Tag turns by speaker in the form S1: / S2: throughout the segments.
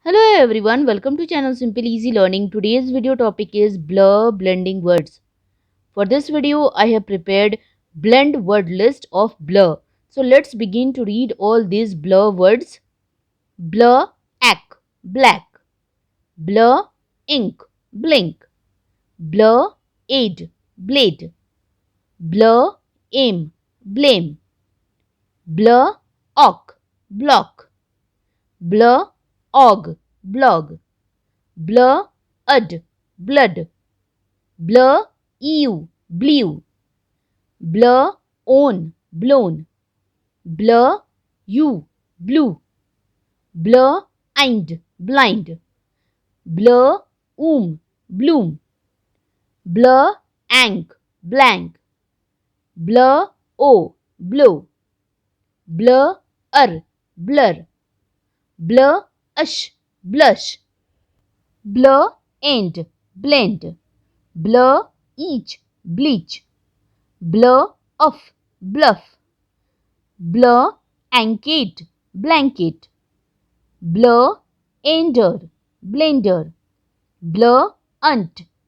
S1: Hello everyone, welcome to channel Simple Easy Learning. Today's video topic is blur blending words. For this video, I have prepared blend word list of blur. So let's begin to read all these blur words. Blur, ack, black. Blur, ink, blink. Blur, aid, blade. Blur, aim, blame. Blur, awk, block. Blur, og, blog. Blur, ud, blood. Blur, ew, blew. Blur, own, blown. Blur, you, blue. Blur, eind, blind. Blur, bloom. Blur, ank, blank. Blur, o, blow. Blur, blur. Blur, blush. Blur, end, blend. Blur, each, bleach. Blur, off, bluff. Blur, ankate, blanket. Blur, ender, blender. Blur,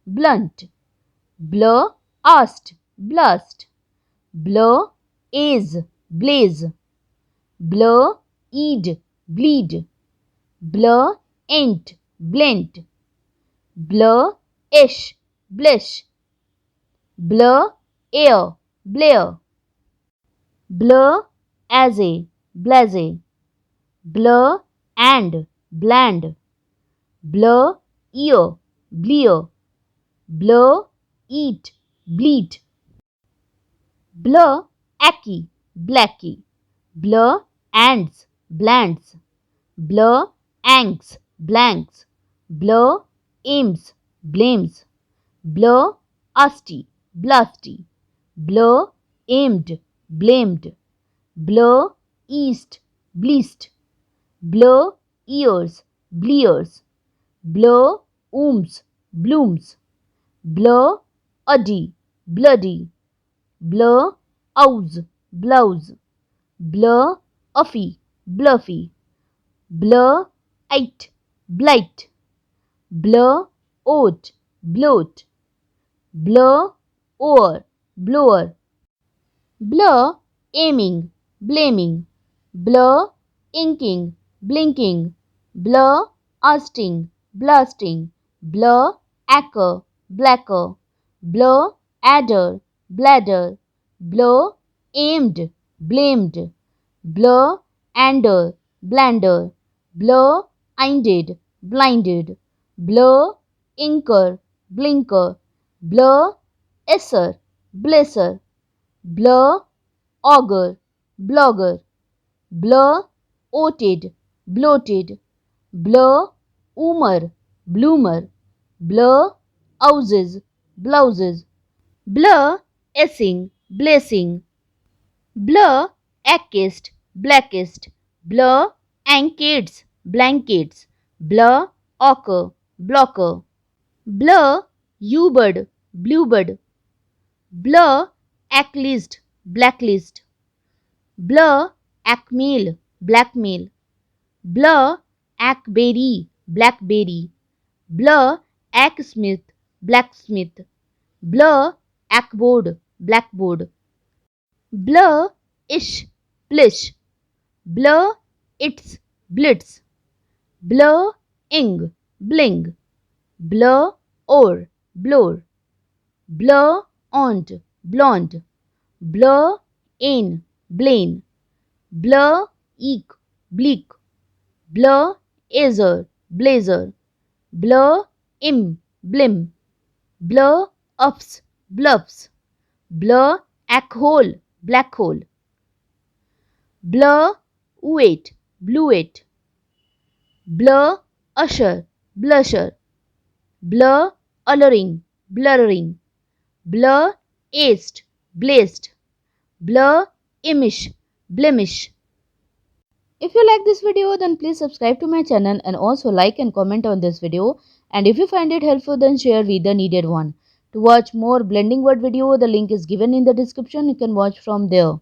S1: blunt. Blur, asked, blast. Blur, aze, blaze. Blur, eed, bleed. Blur, ain't, blent. Blur, blush. Blur, air, blare. Blur, blaze. Blur, and, bland. Blur, ear, blear. Blur, eat, bleat. Blur, acky, blacky. Blur, ants, blands. Blur, anks, blanks. Blur, aims, blames. Blur, usty, blusty. Blur, aimed, blamed. Blur, east, bleast. Blur, ears, blears. Blur, blooms. Blur, uddy, bloody. Blur, ouse, blouse. Blur, uffy, bluffy. Blur, blight. Blur, oat, bloat. Blur, o'er, blower. Blur, aiming, blaming. Blur, inking, blinking. Blur, asting, blasting. Blur, acre, blacker. Blur, adder, bladder. Blur, aimed, blamed. Blur, ander, blander. Blur, einded, blinded. Blur, inker, blinker. Blur, esser, blesser. Blur, auger, blogger. Blur, oated, bloated. Blur, bloomer. Blur, ouses, blouses. Blur, essing, blessing. Blur, ackest, blackest. Blur, ankades, blankets. Blur, ochre, blocker. Blur, U-bird, bluebird. Blur, acklist, blacklist. Blur, ackmail, blackmail. Blur, ackberry, blackberry. Blur, acksmith, blacksmith. Blur, ackboard, blackboard. Blur, plish. Blur, its, blitz. Blur, bling. Blur, blower. Blur, blonde. Blur, blain. Blur, eek, bleak. Blur, blazer. Blur, blim. Blur, bluffs. Blur, ackhole, black hole. Blur, wait, bluet. Blur, usher, blusher. Blur, blurring. Blur, aced, blazed. Blur, blemish. If you like this video, then please subscribe to my channel and also like and comment on this video. And if you find it helpful, then share with the needed one. To watch more blending word video, the link is given in the description. You can watch from there.